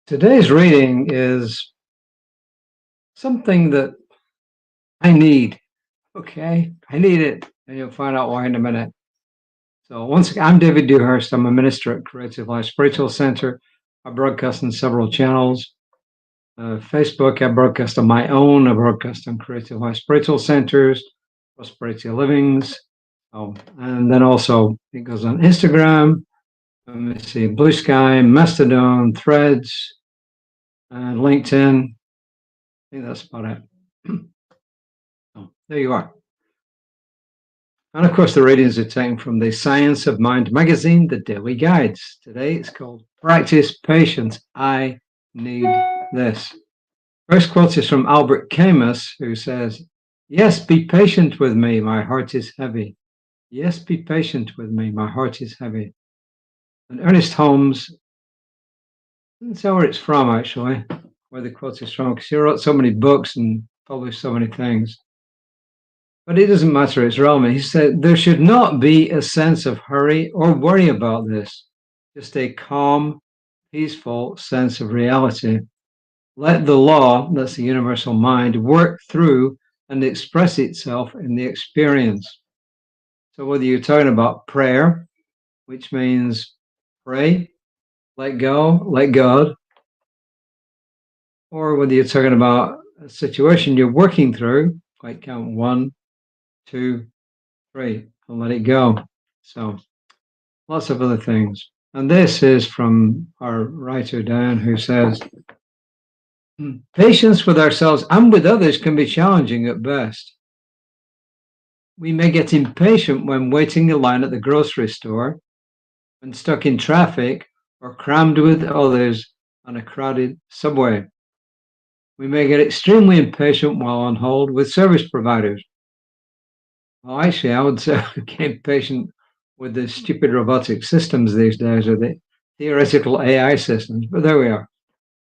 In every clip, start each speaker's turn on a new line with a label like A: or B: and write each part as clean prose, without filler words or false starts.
A: Today's reading is something that I need. Okay, I need it, and you'll find out why in a minute. So, once again, I'm David Dewhurst. I'm a minister at Creative Life Spiritual Center. I broadcast on several channels. Facebook, I broadcast on my own. I broadcast on Creative Life Spiritual Centers, Prosperity Livings. And then also it goes on Instagram. Let me see, Blue Sky, Mastodon, Threads, and LinkedIn. I think that's about it. Oh, there you are. And of course, the readings are taken from the Science of Mind magazine, the Daily Guides. Today it's called Practice Patience. I Need This. First quote is from Albert Camus, who says, "Yes, be patient with me, my heart is heavy. Yes, be patient with me, my heart is heavy." And Ernest Holmes, that's where it's from, actually, where the quote is from, because he wrote so many books and published so many things. But it doesn't matter, it's relevant. He said, "There should not be a sense of hurry or worry about this, just a calm, peaceful sense of reality. Let the law," that's the universal mind, "work through and express itself in the experience." So whether you're talking about prayer, which means pray, let go, let God, or whether you're talking about a situation you're working through, like count 1, 2, 3, and let it go. So lots of other things. And this is from our writer, Diane, who says, "Patience with ourselves and with others can be challenging at best. We may get impatient when waiting in line at the grocery store, when stuck in traffic, or crammed with others on a crowded subway. We may get extremely impatient while on hold with service providers." Well, actually, I would say I get impatient with the stupid robotic systems these days, or the theoretical AI systems, but there we are.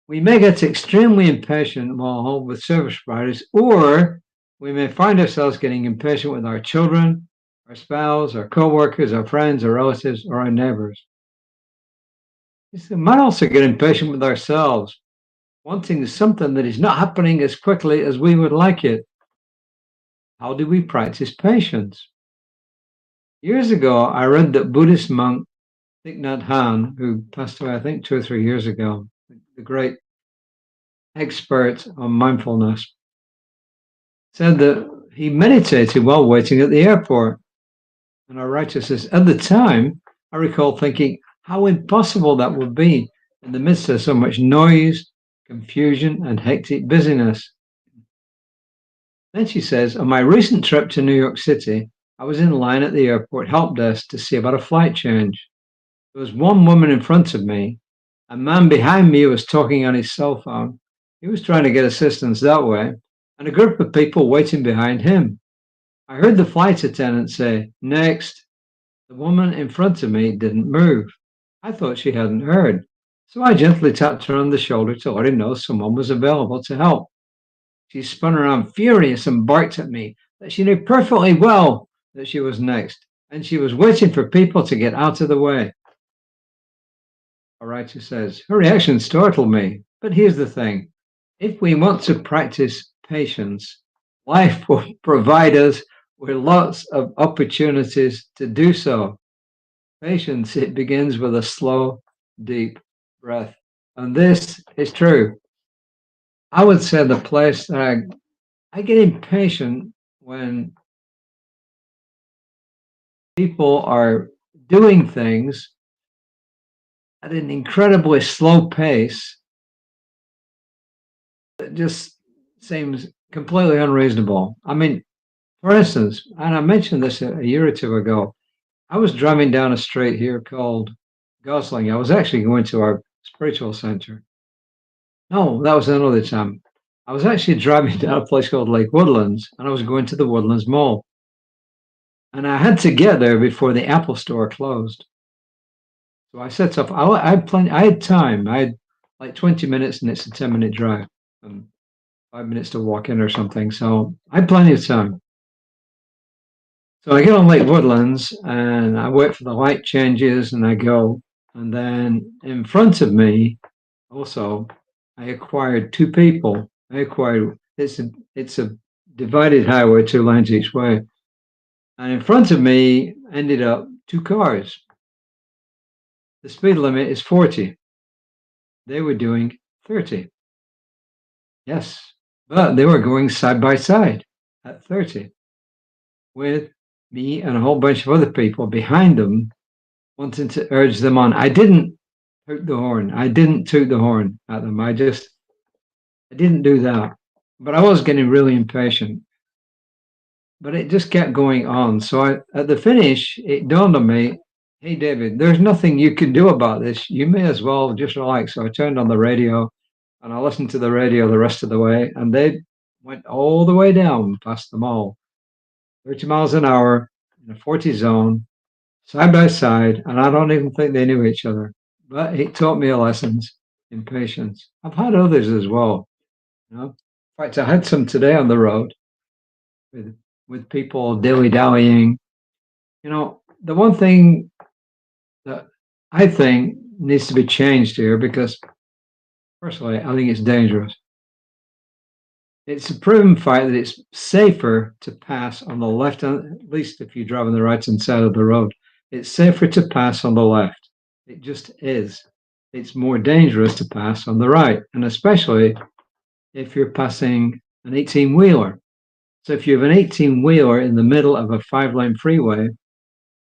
A: We may get extremely impatient while on hold with service providers, or we may find ourselves getting impatient with our children, our spouse, our co-workers, our friends, our relatives, or our neighbors. We might also get impatient with ourselves, wanting something that is not happening as quickly as we would like it. How do we practice patience? Years ago, I read that Buddhist monk Thich Nhat Hanh, who passed away, I think, 2 or 3 years ago, the great expert on mindfulness, said that he meditated while waiting at the airport. And our writer says, "At the time, I recall thinking how impossible that would be in the midst of so much noise, confusion, and hectic busyness." Then she says, "On my recent trip to New York City, I was in line at the airport help desk to see about a flight change. There was one woman in front of me. A man behind me was talking on his cell phone. He was trying to get assistance that way, and a group of people waiting behind him. I heard the flight attendant say, 'Next.' The woman in front of me didn't move. I thought she hadn't heard, so I gently tapped her on the shoulder to let her know someone was available to help. She spun around furious and barked at me that she knew perfectly well that she was next, and she was waiting for people to get out of the way." A writer says, "Her reaction startled me, but here's the thing. If we want to practice patience, life will provide us with lots of opportunities to do so. Patience, it begins with a slow, deep breath." And this is true. I would say the place that I get impatient when people are doing things at an incredibly slow pace that just seems completely unreasonable. I mean, for instance, and I mentioned this a year or two ago, I was driving down a street here called Gosling. I was actually going to our spiritual center. No, that was another time. I was actually driving down a place called Lake Woodlands, and I was going to the Woodlands Mall. And I had to get there before the Apple store closed. So I set off. I had time. I had like 20 minutes, and it's a 10-minute drive, and 5 minutes to walk in or something. So I had plenty of time. So I get on Lake Woodlands, and I wait for the light changes, and I go. And then in front of me, Also, I acquired two people. It's a divided highway, 2 lanes each way. And in front of me ended up two cars. The speed limit is 40. They were doing 30. Yes, but they were going side by side at 30 with me and a whole bunch of other people behind them wanting to urge them on. I didn't toot the horn. I didn't toot the horn at them. I didn't do that. But I was getting really impatient. But it just kept going on. So at the finish, it dawned on me, hey, David, there's nothing you can do about this. You may as well just relax. So I turned on the radio and I listened to the radio the rest of the way. And they went all the way down past the mall, 30 miles an hour in a 40 zone, side by side. And I don't even think they knew each other. But it taught me lessons in patience. I've had others as well. In fact, I had some today on the road with people dilly-dallying. The one thing that I think needs to be changed here, because personally, I think it's dangerous. It's a proven fact that it's safer to pass on the left, at least if you drive on the right-hand side of the road. It's safer to pass on the left. It just is. It's more dangerous to pass on the right, and especially if you're passing an 18-wheeler. So if you have an 18-wheeler in the middle of a 5-lane freeway,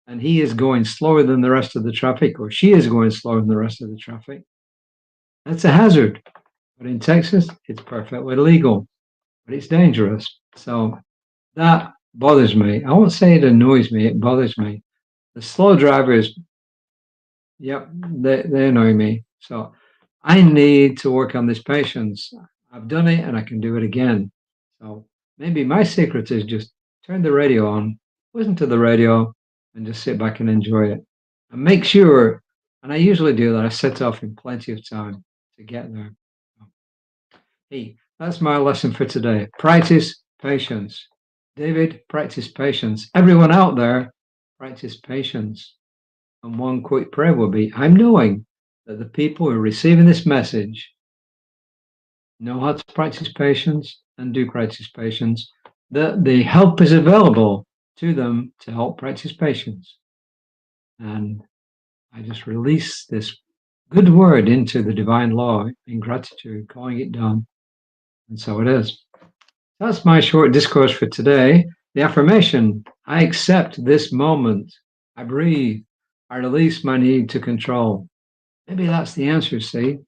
A: and he is going slower than the rest of the traffic, or she is going slower than the rest of the traffic, that's a hazard. But in Texas, it's perfectly legal, but it's dangerous. So that bothers me. I won't say it annoys me, it bothers me. The slow drivers, yep, they annoy me. So I need to work on this patience. I've done it and I can do it again. So maybe my secret is just turn the radio on, listen to the radio, and just sit back and enjoy it. And make sure, and I usually do that, I set off in plenty of time to get there. Hey, that's my lesson for today. Practice patience. David, practice patience. Everyone out there, practice patience. And one quick prayer will be, I'm knowing that the people who are receiving this message know how to practice patience and do practice patience, that the help is available to them to help practice patience. And I just release this good word into the divine law in gratitude, calling it done. And so it is. That's my short discourse for today. The affirmation, I accept this moment. I breathe. I release my need to control. Maybe that's the answer, see?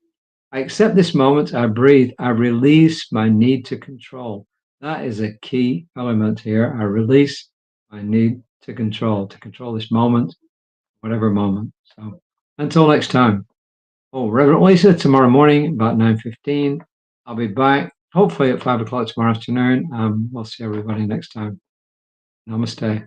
A: I accept this moment. I breathe. I release my need to control. That is a key element here. I release my need to control this moment, whatever moment. So until next time. Oh, Reverend Lisa, tomorrow morning about 9:15. I'll be back, hopefully at 5 o'clock tomorrow afternoon. We'll see everybody next time. Namaste.